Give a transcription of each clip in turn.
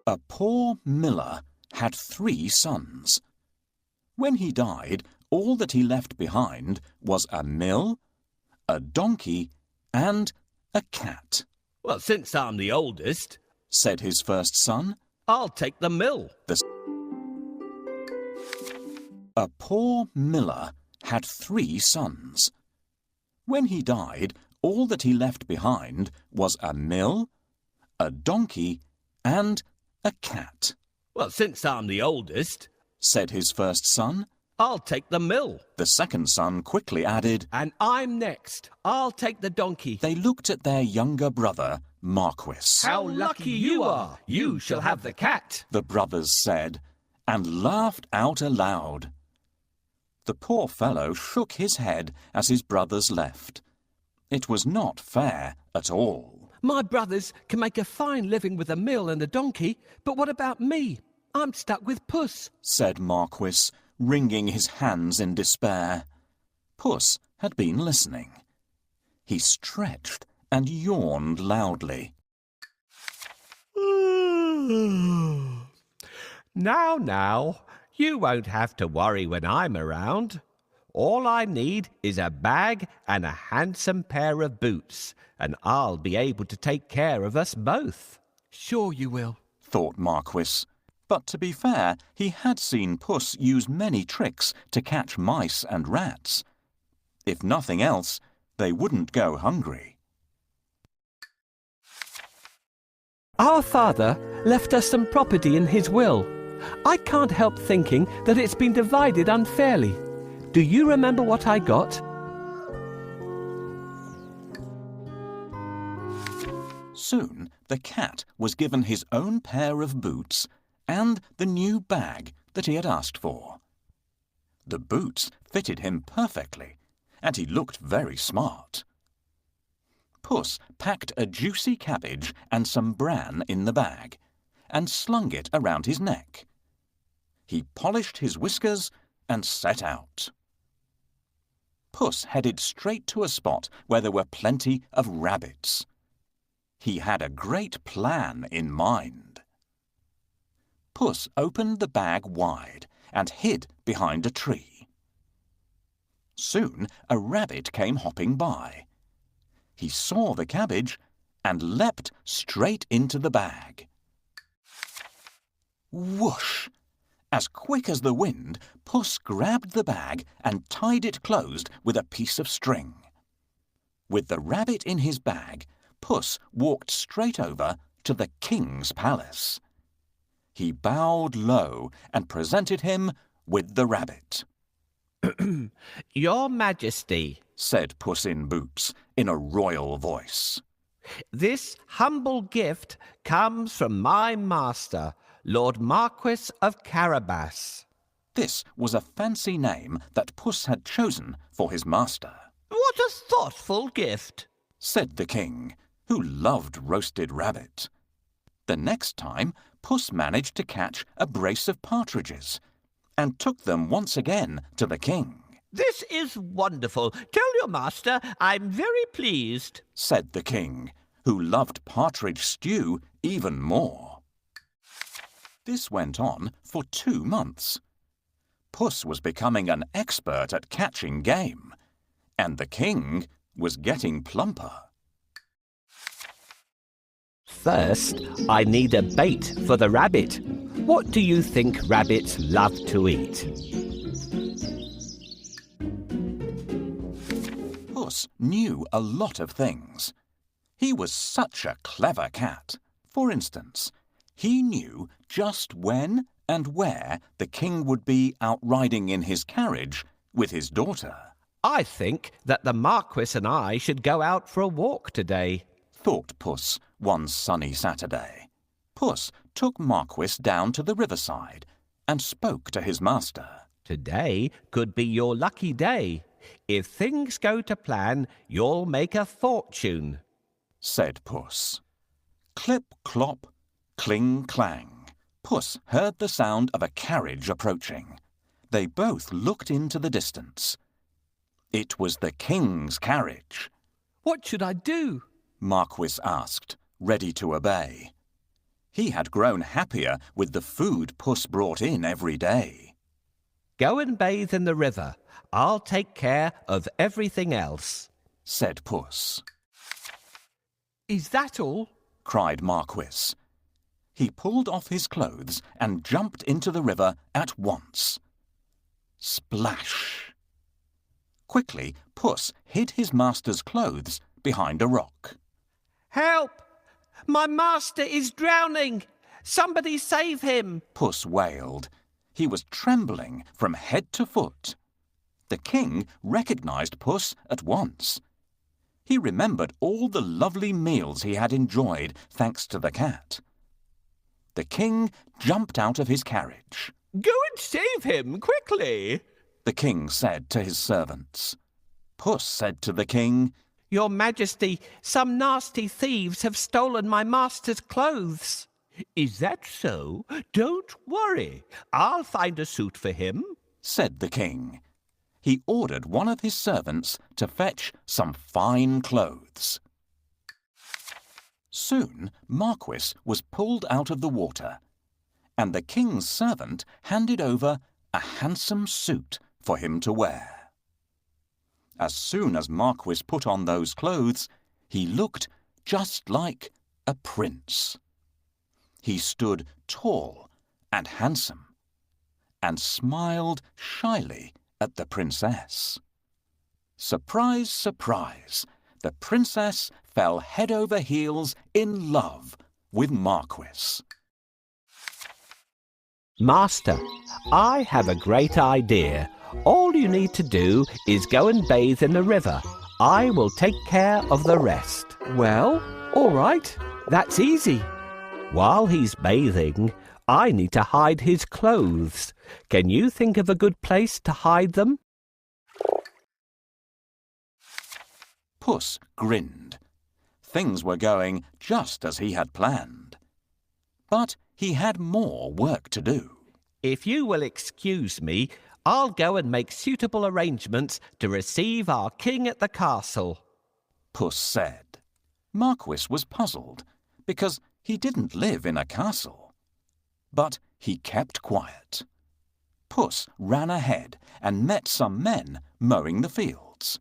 A poor miller had 3 sons. When he died, all that he left behind was a mill, a donkey, and a cat. "Well, since I'm the oldest," said his first son, "I'll take the mill." A poor miller had 3 sons. When he died, all that he left behind was a mill, a donkey, and a cat. "Well, since I'm the oldest," said his first son. "I'll take the mill." The second son quickly added, "And I'm next. I'll take the donkey." They looked at their younger brother, Marquis. "How lucky you are! You shall have the cat," the brothers said, and laughed out aloud. The poor fellow shook his head as his brothers left. It was not fair at all. "My brothers can make a fine living with a mill and a donkey, but what about me? I'm stuck with Puss," said Marquis, wringing his hands in despair. Puss had been listening. He stretched and yawned loudly. Now, you won't have to worry when I'm around. All I need is a bag and a handsome pair of boots, and I'll be able to take care of us both." "Sure you will," thought Marquis. But to be fair, he had seen Puss use many tricks to catch mice and rats. If nothing else, they wouldn't go hungry. "Our father left us some property in his will. I can't help thinking that it's been divided unfairly. Do you remember what I got?" Soon the cat was given his own pair of boots and the new bag that he had asked for. The boots fitted him perfectly, and he looked very smart. Puss packed a juicy cabbage and some bran in the bag, and slung it around his neck. He polished his whiskers and set out. Puss headed straight to a spot where there were plenty of rabbits. He had a great plan in mind. Puss opened the bag wide and hid behind a tree. Soon a rabbit came hopping by. He saw the cabbage and leapt straight into the bag. Whoosh! As quick as the wind, Puss grabbed the bag and tied it closed with a piece of string. With the rabbit in his bag, Puss walked straight over to the king's palace. He bowed low and presented him with the rabbit. "Your Majesty," said Puss in Boots in a royal voice, "this humble gift comes from my master, Lord Marquis of Carabas." This was a fancy name that Puss had chosen for his master. "What a thoughtful gift," said the king, who loved roasted rabbit. The next time, Puss managed to catch a brace of partridges and took them once again to the king. "This is wonderful. Tell your master I'm very pleased," said the king, who loved partridge stew even more. This went on for 2 months. Puss was becoming an expert at catching game, and the king was getting plumper. "First, I need a bait for the rabbit. What do you think rabbits love to eat?" Puss knew a lot of things. He was such a clever cat. For instance, he knew just when and where the king would be out riding in his carriage with his daughter. "I think that the Marquis and I should go out for a walk today," thought Puss one sunny Saturday. Puss took Marquis down to the riverside and spoke to his master. "Today could be your lucky day. If things go to plan, you'll make a fortune," said Puss. Clip, clop, cling, clang. Puss heard the sound of a carriage approaching. They both looked into the distance. It was the king's carriage. "What should I do?" Marquis asked, ready to obey. He had grown happier with the food Puss brought in every day. Go and bathe in the river. I'll take care of everything else, said Puss. Is that all? Cried Marquis. He pulled off his clothes and jumped into the river at once. Splash! Quickly, Puss hid his master's clothes behind a rock. Help! My master is drowning! Somebody save him! Puss wailed. He was trembling from head to foot. The king recognized Puss at once. He remembered all the lovely meals he had enjoyed thanks to the cat. The king jumped out of his carriage. Go and save him, quickly, the king said to his servants. Puss said to the king, Your Majesty, some nasty thieves have stolen my master's clothes. Is that so? Don't worry. I'll find a suit for him, said the king. He ordered one of his servants to fetch some fine clothes. Soon Marquis was pulled out of the water, and the king's servant handed over a handsome suit for him to wear. As soon as Marquis put on those clothes, he looked just like a prince. He stood tall and handsome, and smiled shyly at the princess. Surprise, surprise, the princess fell head over heels in love with Marquis. Master, I have a great idea. All you need to do is go and bathe in the river. I will take care of the rest. Well, all right. That's easy. While he's bathing, I need to hide his clothes. Can you think of a good place to hide them? Puss grinned. Things were going just as he had planned. But he had more work to do. If you will excuse me, I'll go and make suitable arrangements to receive our king at the castle, Puss said. Marquis was puzzled because he didn't live in a castle. But he kept quiet. Puss ran ahead and met some men mowing the fields.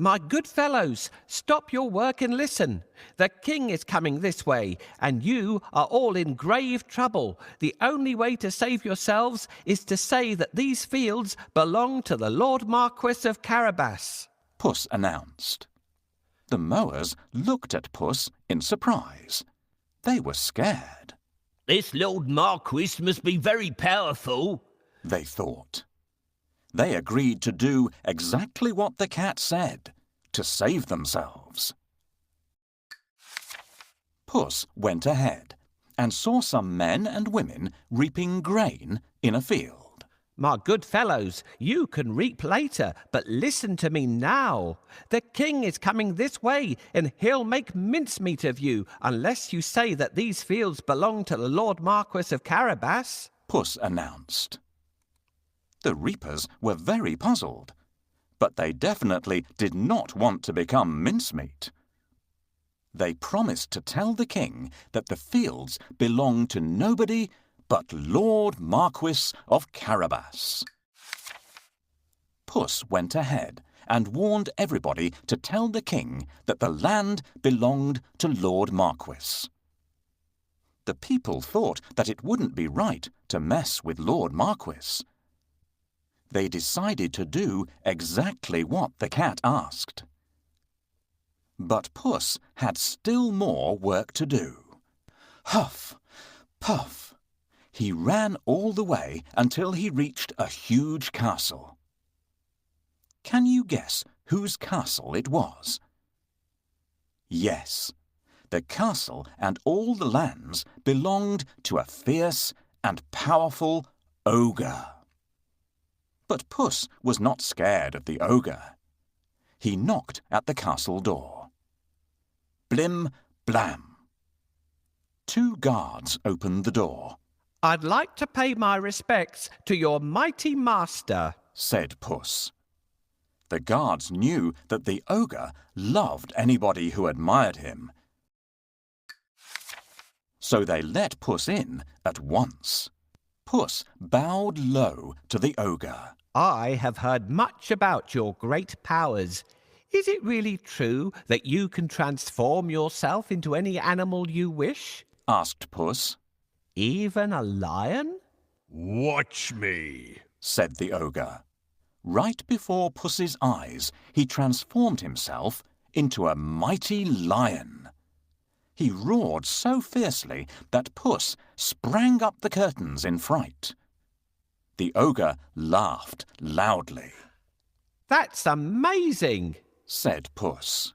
My good fellows, stop your work and listen. The king is coming this way, and you are all in grave trouble. The only way to save yourselves is to say that these fields belong to the Lord Marquis of Carabas, Puss announced. The mowers looked at Puss in surprise. They were scared. This Lord Marquis must be very powerful, they thought. They agreed to do exactly what the cat said, to save themselves. Puss went ahead and saw some men and women reaping grain in a field. My good fellows, you can reap later, but listen to me now. The king is coming this way, and he'll make mincemeat of you unless you say that these fields belong to the Lord Marquis of Carabas, Puss announced. The reapers were very puzzled, but they definitely did not want to become mincemeat. They promised to tell the king that the fields belonged to nobody but Lord Marquis of Carabas. Puss went ahead and warned everybody to tell the king that the land belonged to Lord Marquis. The people thought that it wouldn't be right to mess with Lord Marquis. They decided to do exactly what the cat asked. But Puss had still more work to do. Huff, puff. He ran all the way until he reached a huge castle. Can you guess whose castle it was? Yes, the castle and all the lands belonged to a fierce and powerful ogre. But Puss was not scared of the ogre. He knocked at the castle door. Blim, blam. 2 guards opened the door. I'd like to pay my respects to your mighty master, said Puss. The guards knew that the ogre loved anybody who admired him. so they let Puss in at once. Puss bowed low to the ogre. I have heard much about your great powers. Is it really true that you can transform yourself into any animal you wish? Asked Puss. Even a lion? Watch me, said the ogre. Right before Puss's eyes, he transformed himself into a mighty lion. He roared so fiercely that Puss sprang up the curtains in fright. The ogre laughed loudly. That's amazing, said Puss.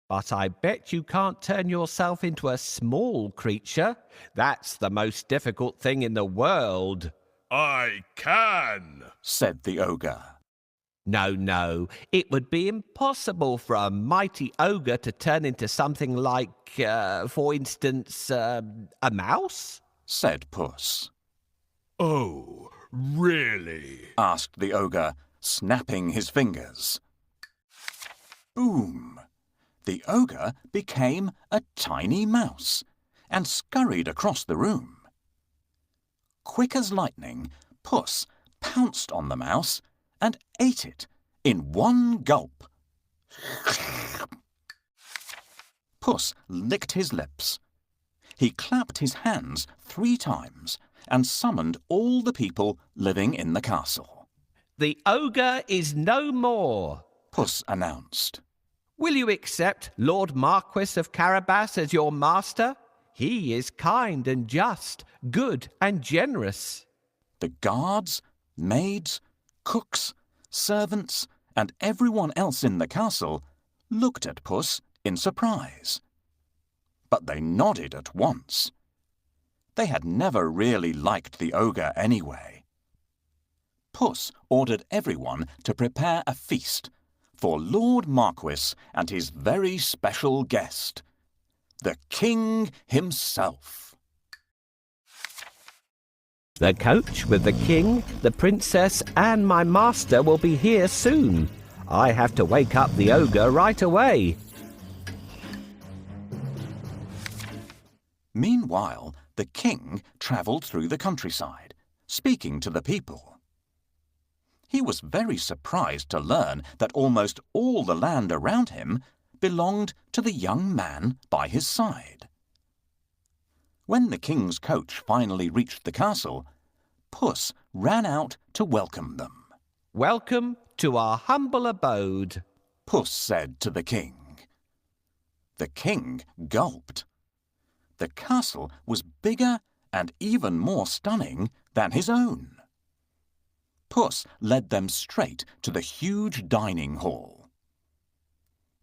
but I bet you can't turn yourself into a small creature. That's the most difficult thing in the world. I can, said the ogre. No, it would be impossible for a mighty ogre to turn into something like, for instance, a mouse? said Puss. Oh, really? Asked the ogre, snapping his fingers. Boom! The ogre became a tiny mouse and scurried across the room. Quick as lightning, Puss pounced on the mouse and ate it in one gulp. Puss licked his lips. He clapped his hands 3 times and summoned all the people living in the castle. The ogre is no more. Puss announced. Will you accept Lord Marquis of Carabas as your master? He is kind and just, good and generous. The guards, maids, cooks, servants, and everyone else in the castle looked at Puss in surprise. But they nodded at once. They had never really liked the ogre anyway. Puss ordered everyone to prepare a feast for Lord Marquis and his very special guest, the king himself. The coach with the king, the princess, and my master will be here soon. I have to wake up the ogre right away. Meanwhile, the king travelled through the countryside, speaking to the people. He was very surprised to learn that almost all the land around him belonged to the young man by his side. When the king's coach finally reached the castle, Puss ran out to welcome them. Welcome to our humble abode, Puss said to the king. The king gulped. The castle was bigger and even more stunning than his own. Puss led them straight to the huge dining hall.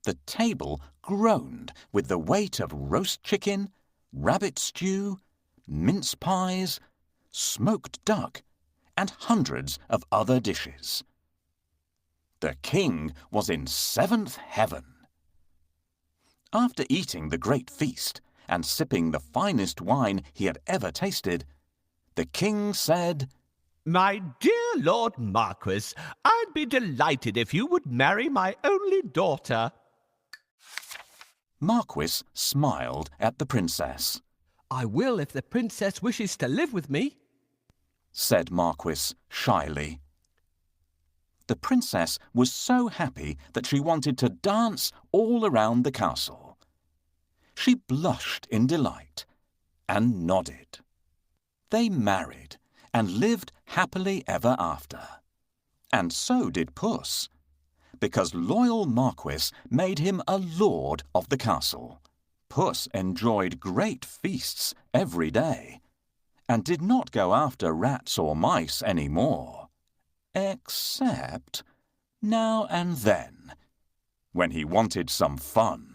The table groaned with the weight of roast chicken, rabbit stew, mince pies, smoked duck, and hundreds of other dishes. The king was in 7th heaven. After eating the great feast and sipping the finest wine he had ever tasted, the king said, My dear Lord Marquis, I'd be delighted if you would marry my only daughter. Marquis smiled at the princess. I will if the princess wishes to live with me, said Marquis shyly. The princess was so happy that she wanted to dance all around the castle. She blushed in delight and nodded. They married and lived happily ever after. And so did Puss, because loyal Marquis made him a lord of the castle. Puss enjoyed great feasts every day, and did not go after rats or mice any more, except now and then, when he wanted some fun.